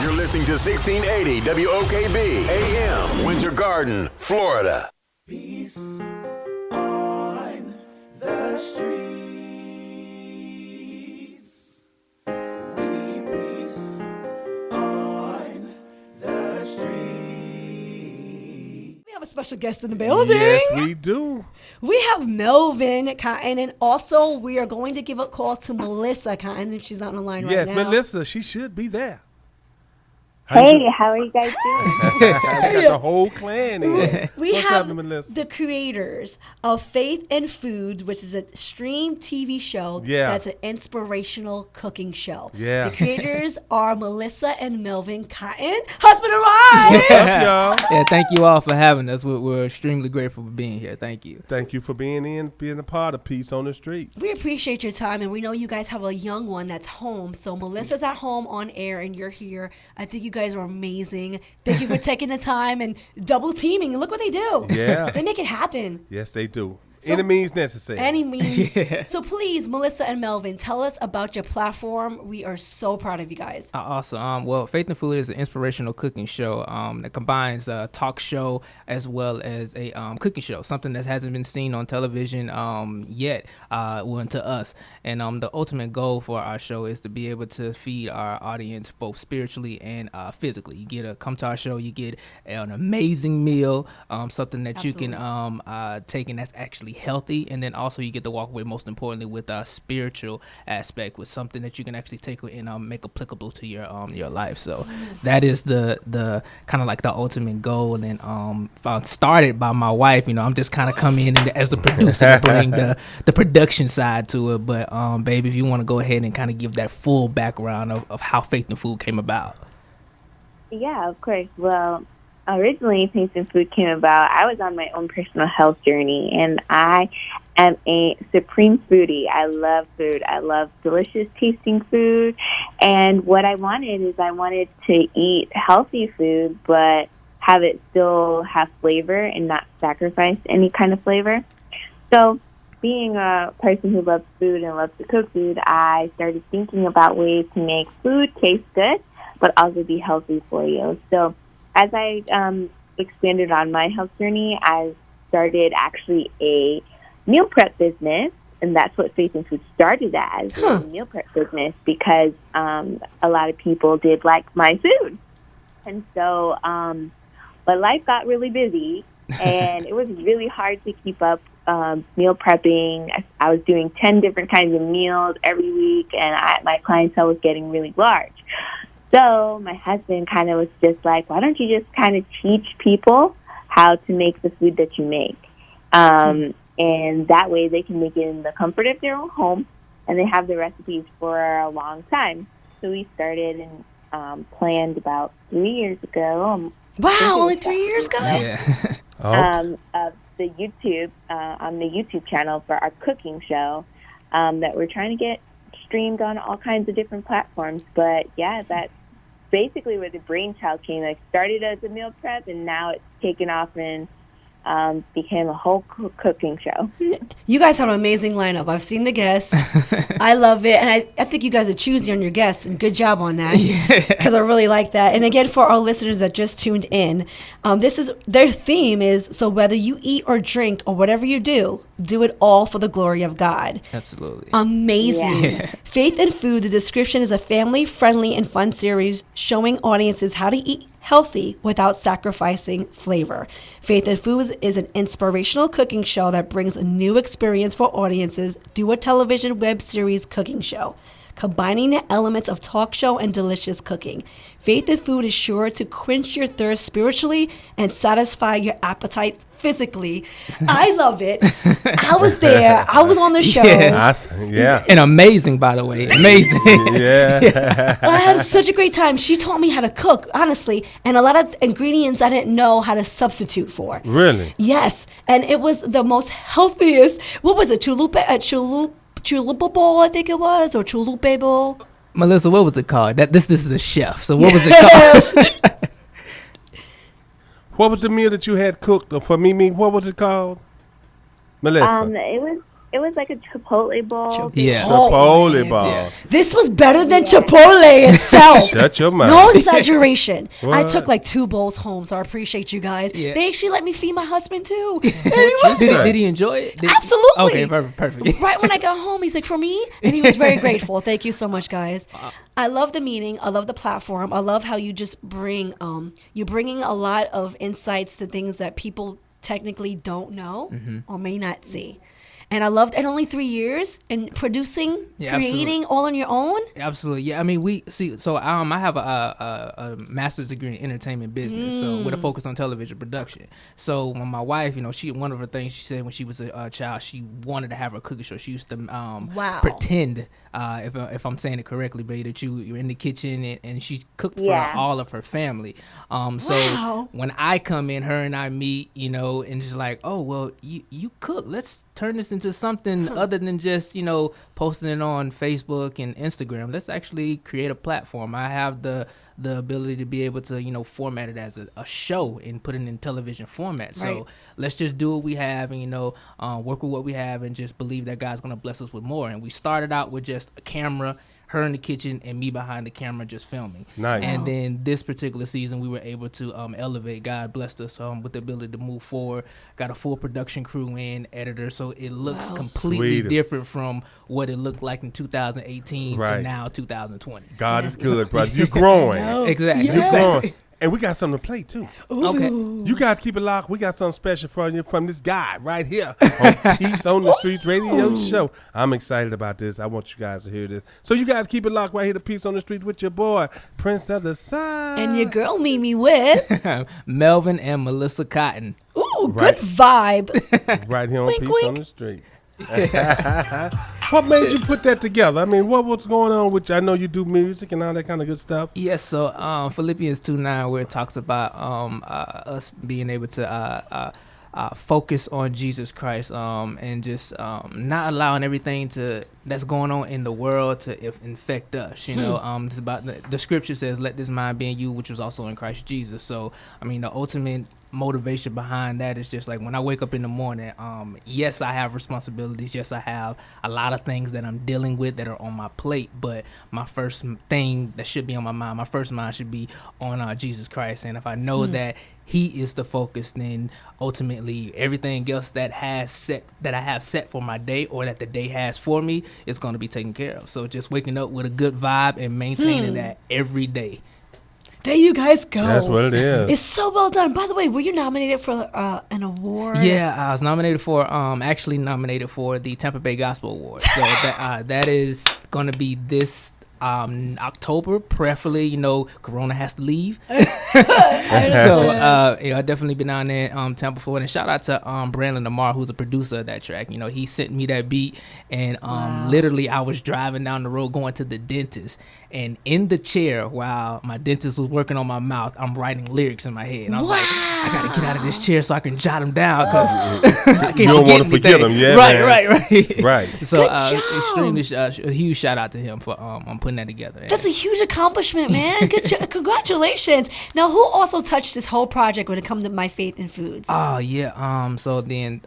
You're listening to 1680 WOKB AM, Winter Garden, Florida. Peace on the streets. We need peace on the streets. We have a special guest in the building. Yes, we do. We have Melvin Cotton, and also we are going to give a call to Melissa Cotton if she's not on the line right now. Yes, Melissa, she should be there. Hey, how are you guys doing? We got the whole clan in. We What's have happening, Melissa? the creators of Faith and Food, which is a stream TV show that's an inspirational cooking show. Yeah. The creators are Melissa and Melvin Cotton. Husband and wife! What's up, y'all? Yeah, thank you all for having us. We're extremely grateful for being here. Thank you. Thank you for being a part of Peace on the Streets. We appreciate your time, and we know you guys have a young one that's home. So Melissa's at home on air, and you're here. I think you guys are amazing. Thank you for taking the time and double teaming. Look what they do. Yeah. They make it happen. Yes, they do. So- Any means necessary. Any means. So please, Melissa and Melvin, tell us about your platform. We are so proud of you guys. Awesome. Well, Faith and Food is an inspirational cooking show that combines a talk show as well as a cooking show, something that hasn't been seen on television yet, to us. And the ultimate goal for our show is to be able to feed our audience both spiritually and physically. You get come to our show, you get an amazing meal, something that you can take and that's actually healthy, and then also you get to walk away most importantly with a spiritual aspect, with something that you can actually take and make applicable to your life. So that is the kind of like the ultimate goal. And then started by my wife. I'm just kind of come in as the producer to bring the production side to it. But baby, if you want to go ahead and kind of give that full background of how Faith and Food came about. Yeah, of course. Well, originally, Faith and Food came about. I was on my own personal health journey, and I am a supreme foodie. I love food. I love delicious tasting food. And what I wanted is I wanted to eat healthy food, but have it still have flavor and not sacrifice any kind of flavor. So being a person who loves food and loves to cook food, I started thinking about ways to make food taste good, but also be healthy for you. So as I expanded on my health journey, I started actually a meal prep business, and that's what Faith and Food started as, a meal prep business, because a lot of people did like my food. And so, but life got really busy, and it was really hard to keep up meal prepping. I was doing 10 different kinds of meals every week, and my clientele was getting really large. So my husband kind of was just like, why don't you just kind of teach people how to make the food that you make? And that way they can make it in the comfort of their own home, and they have the recipes for a long time. So we started and planned about 3 years ago. Wow, only 3 years, guys? Yeah. Of the YouTube, on the YouTube channel for our cooking show that we're trying to get streamed on all kinds of different platforms. But yeah, that's basically where the brainchild came. I started as a meal prep, and now it's taken off and became a whole cooking show. You guys have an amazing lineup. I've seen the guests. I love it. And I think you guys are choosy on your guests, and good job on that, because I really like that. And again, for our listeners that just tuned in, their theme is, so whether you eat or drink or whatever you do it all for the glory of God. Absolutely. Amazing. Yeah. Faith and Food, the description is a family-friendly and fun series showing audiences how to eat healthy without sacrificing flavor. Faith and Food is an inspirational cooking show that brings a new experience for audiences through a television web series cooking show, combining the elements of talk show and delicious cooking. Faith and Food is sure to quench your thirst spiritually and satisfy your appetite physically. I love it. I was there. I was on the show. Yes. Yeah. And amazing, by the way. Amazing. Yeah. I had such a great time. She taught me how to cook, honestly, and a lot of ingredients I didn't know how to substitute for. Really? Yes. And it was the most healthiest. What was it? Chalupa bowl, I think it was, or chalupa bowl. Melissa, what was it called? This is a chef. So what was it called? What was the meal that you had cooked for Mimi? What was it called? Melissa. It was It was like a Chipotle bowl. Yeah. Chipotle ball. Yeah. This was better than Chipotle itself. Shut your mouth. No exaggeration. I What? took like 2 bowls home, so I appreciate you guys. Yeah. They actually let me feed my husband too. Did he enjoy it? Absolutely. Okay, perfect. Right when I got home, he's like, "For me," and he was very grateful. Thank you so much, guys. I love the meeting. I love the platform. I love how you just bring you're bringing a lot of insights to things that people technically don't know or may not see. And I loved it. Only 3 years and producing, Yeah, creating absolutely. all on your own. Absolutely, yeah. I mean, we see. So I have a master's degree in entertainment business, so with a focus on television production. So when my wife, one of her things she said when she was a child, she wanted to have her cooking show. She used to pretend, if I'm saying it correctly, babe, that you're in the kitchen and she cooked for all of her family. So when I come in, her and I meet, and just like, oh well, you cook. Let's turn this into something other than just posting it on Facebook and Instagram. Let's actually create a platform. I have the ability to be able to format it as a show and put it in television format. So let's just do what we have and work with what we have and just believe that God's gonna bless us with more. And we started out with just a camera, her in the kitchen and me behind the camera just filming. Nice. And then this particular season we were able to elevate. God blessed us with the ability to move forward. Got a full production crew in, editor, so it looks completely Sweet. different from what it looked like in 2018 to Right. now 2020. God is good, brother. You're growing. Exactly. You're growing. And we got something to play too. Okay. You guys keep it locked. We got something special for you from this guy right here on Peace on the Streets Radio Show. I'm excited about this. I want you guys to hear this. So you guys keep it locked right here to Peace on the Street with your boy, Prince of the Sun. And your girl Mimi with Melvin and Melissa Cotton. good vibe. Right here on Wink, Peace wink. on the Streets. What made you put that together? I mean, what's going on with you? I know you do music and all that kind of good stuff. Yes, so Philippians 2:9, where it talks about us being able to focus on Jesus Christ and just not allowing everything that's going on in the world to infect us. It's about the scripture says, "Let this mind be in you, which was also in Christ Jesus." So, I mean, the ultimate motivation behind that is just like when I wake up in the morning, yes, I have responsibilities. Yes, I have a lot of things that I'm dealing with that are on my plate. But my first thing that should be on my mind, my first mind should be on Jesus Christ. And if I know that He is the focus, then ultimately everything else that I have set for my day or that the day has for me is going to be taken care of. So just waking up with a good vibe and maintaining that every day. There you guys go. That's what it is. It's so well done. By the way, were you nominated for an award? Yeah, I was nominated for the Tampa Bay Gospel Award. So that is going to be this October, preferably. Corona has to leave. So I definitely been down there Tampa, Florida. And shout out to Brandon Lamar, who's a producer of that track. He sent me that beat, and literally I was driving down the road going to the dentist, and in the chair while my dentist was working on my mouth, I'm writing lyrics in my head, and I was like, I gotta get out of this chair so I can jot them down because I can't You don't want to forget anything. them, yeah, Right. Right. So Good job. extremely a huge shout out to him for putting that together. That's a huge accomplishment, man. Congratulations. Now, who also touched this whole project when it comes to My Faith in Foods? Oh yeah. So then,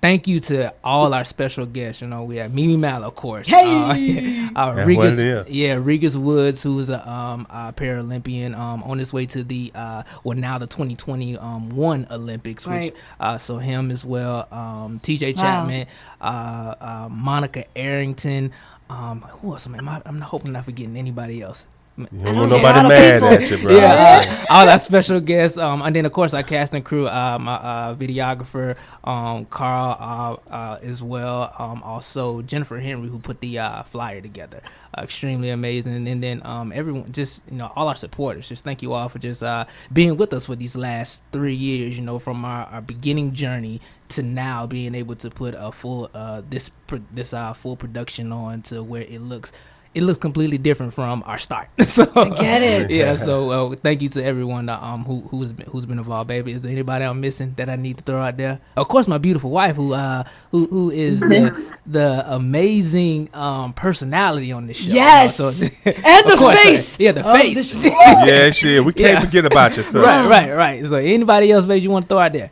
thank you to all our special guests. We have Mimi Mallow, of course. Hey! what it is. Regis Woods, who's a Paralympian on his way to the now the 2021 Olympics. Right. Which so him as well. TJ Chapman, Monica Arrington. Who else? I'm not hoping not forgetting anybody else. You I don't know want a nobody lot of mad people. at you, bro. Yeah, all our special guests, and then of course our cast and crew, my videographer, Carl, as well. Also Jennifer Henry, who put the flyer together. Extremely amazing, and then everyone, just all our supporters. Just thank you all for just being with us for these last 3 years. From our beginning journey to now being able to put a full full production on to where it looks completely different from our start. So Get it. Yeah. So thank you to everyone who's been involved, baby. Is there anybody I'm missing that I need to throw out there? Of course, my beautiful wife, who is the amazing personality on this show. Yes. So, And the of course, face. Yeah, the of face. this- Yeah, shit. We can't Yeah. forget about you, sir. Right. So anybody else, baby, you want to throw out there?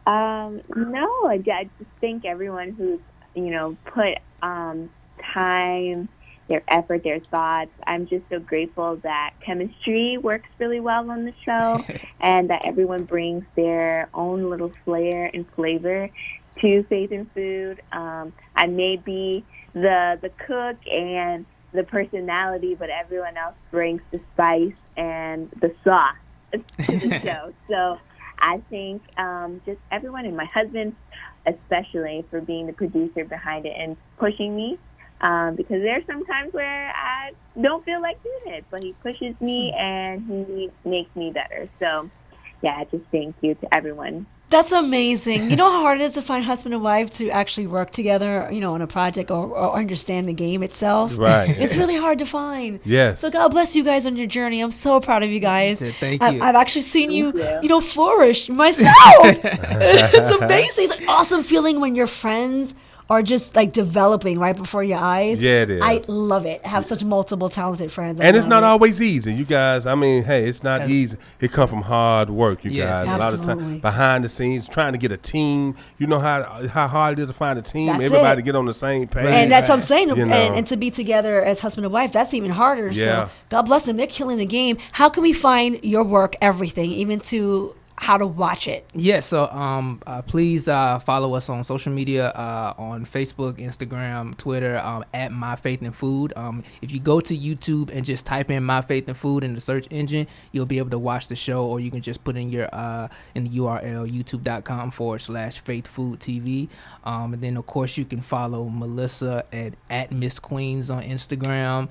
No, I just thank everyone who's, put time, their effort, their thoughts. I'm just so grateful that chemistry works really well on the show and that everyone brings their own little flair and flavor to Faith and Food. I may be the cook and the personality, but everyone else brings the spice and the sauce to the show. So I thank just everyone, and my husband especially, for being the producer behind it and pushing me, because there's some times where I don't feel like doing it, but he pushes me and he makes me better. So, yeah, just thank you to everyone. That's amazing. You know how hard it is to find husband and wife to actually work together, on a project or understand the game itself? Right. It's really hard to find. Yes. So God bless you guys on your journey. I'm so proud of you guys. Thank you. I've actually seen Thank you, flourish myself. It's amazing. It's an awesome feeling when your friends are just like developing right before your eyes. Yeah, it is. I love it. I have such multiple talented friends. And it's not all. always easy, you guys. I mean, hey, it's not easy. It comes from hard work, you Yes. guys. A lot of Absolutely. time behind the scenes, trying to get a team. You know how hard it is to find a team. That's Everybody it. get on the same page. And that's what I'm saying. You know. And to be together as husband and wife, that's even harder. Yeah. So God bless them. They're killing the game. How can we find your work, everything, even to how to watch it? Yeah, so please follow us on social media, on Facebook, Instagram, Twitter, at My Faith and Food. If you go to YouTube and just type in My Faith and Food in the search engine, you'll be able to watch the show, or you can just put in your in the URL youtube.com/faithfoodtv. And then of course you can follow Melissa at Miss Queens on Instagram.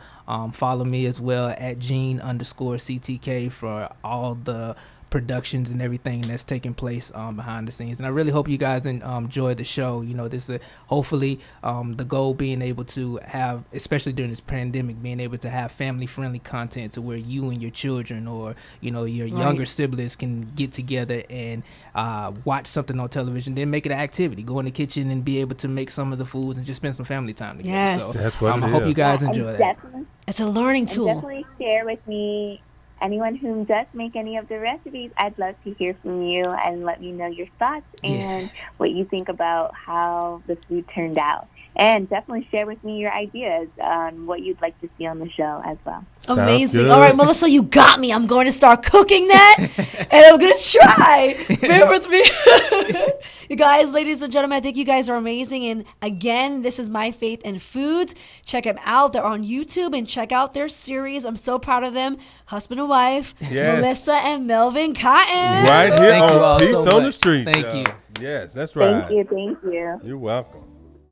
Follow me as well at Gene_CTK for all the productions and everything that's taking place behind the scenes. And I really hope you guys enjoy the show. This is hopefully the goal, being able to have, especially during this pandemic, being able to have family friendly content to where you and your children, or your younger siblings, can get together and watch something on television, then make it an activity, go in the kitchen and be able to make some of the foods and just spend some family time together. Yes. So That's what it I hope is. you guys And enjoy that. It's a learning And tool. definitely share with me, anyone who does make any of the recipes. I'd love to hear from you and let me know your thoughts and what you think about how the food turned out. And definitely share with me your ideas on what you'd like to see on the show as well. Sounds Amazing. good. All right, Melissa, you got me. I'm going to start cooking that, and I'm going to try. Bear with me. You guys, ladies and gentlemen, I think you guys are amazing. And again, this is My Faith and Foods. Check them out. They're on YouTube, and check out their series. I'm so proud of them. Husband and wife, Yes. Melissa and Melvin Cotton. Right here Thank you all on Peace so on the much. Street. Thank you. Yes, that's right. Thank you. You're welcome.